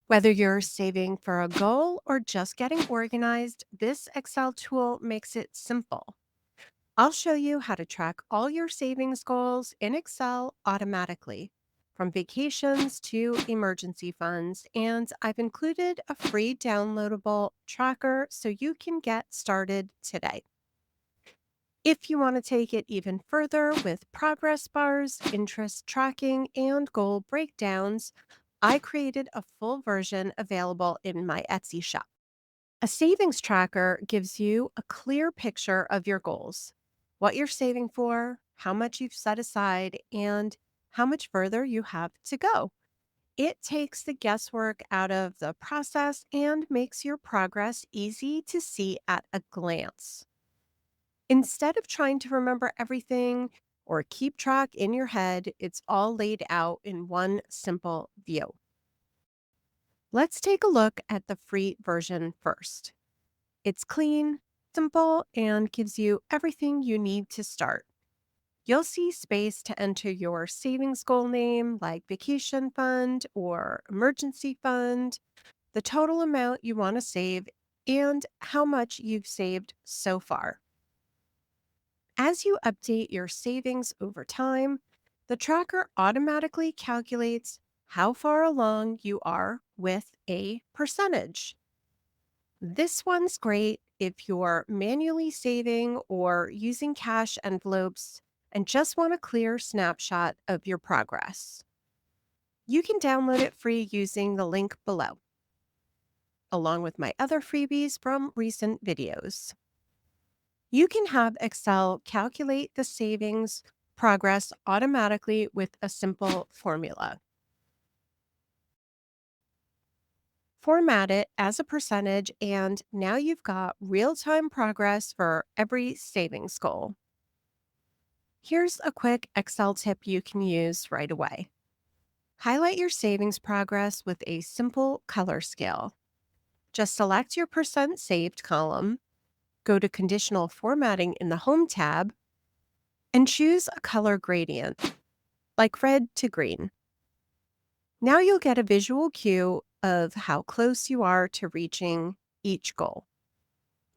Whether you're saving for a goal or just getting organized, this Excel tool makes it simple. I'll show you how to track all your savings goals in Excel automatically, from vacations to emergency funds, and I've included a free downloadable tracker so you can get started today. If you want to take it even further with progress bars, interest tracking, and goal breakdowns, I created a full version available in my Etsy shop. A savings tracker gives you a clear picture of your goals, what you're saving for, how much you've set aside, and how much further you have to go. It takes the guesswork out of the process and makes your progress easy to see at a glance. Instead of trying to remember everything or keep track in your head, it's all laid out in one simple view. Let's take a look at the free version first. It's clean, simple, and gives you everything you need to start. You'll see space to enter your savings goal name like vacation fund or emergency fund, the total amount you want to save, and how much you've saved so far. As you update your savings over time, the tracker automatically calculates how far along you are with a percentage. This one's great if you're manually saving or using cash envelopes and just want a clear snapshot of your progress. You can download it free using the link below, along with my other freebies from recent videos. You can have Excel calculate the savings progress automatically with a simple formula. Format it as a percentage, and now you've got real time progress for every savings goal. Here's a quick Excel tip you can use right away. Highlight your savings progress with a simple color scale. Just select your percent saved column, go to conditional formatting in the Home tab, and choose a color gradient, like red to green. Now you'll get a visual cue of how close you are to reaching each goal.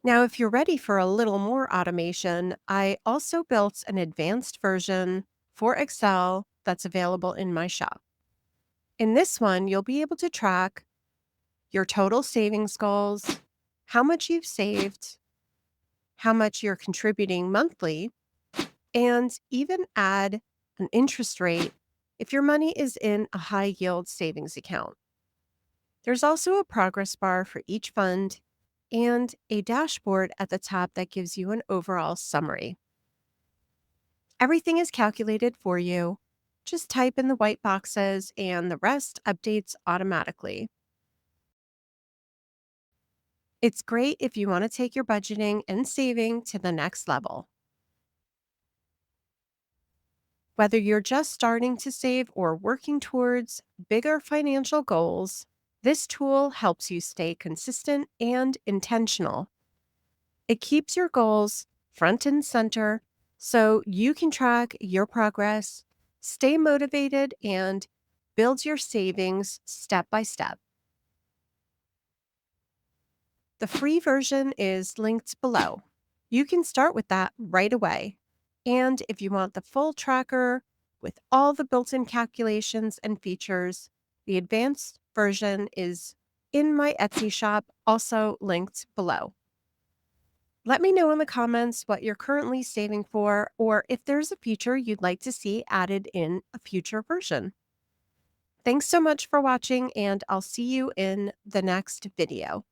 Now, if you're ready for a little more automation, I also built an advanced version for Excel that's available in my shop. In this one, you'll be able to track your total savings goals, how much you've saved, how much you're contributing monthly, and even add an interest rate if your money is in a high yield savings account. There's also a progress bar for each fund and a dashboard at the top that gives you an overall summary. Everything is calculated for you. Just type in the white boxes and the rest updates automatically. It's great if you want to take your budgeting and saving to the next level. Whether you're just starting to save or working towards bigger financial goals, this tool helps you stay consistent and intentional. It keeps your goals front and center so you can track your progress, stay motivated, and build your savings step by step. The free version is linked below. You can start with that right away. And if you want the full tracker with all the built in calculations and features, the advanced version is in my Etsy shop, also linked below. Let me know in the comments what you're currently saving for, or if there's a feature you'd like to see added in a future version. Thanks so much for watching, and I'll see you in the next video.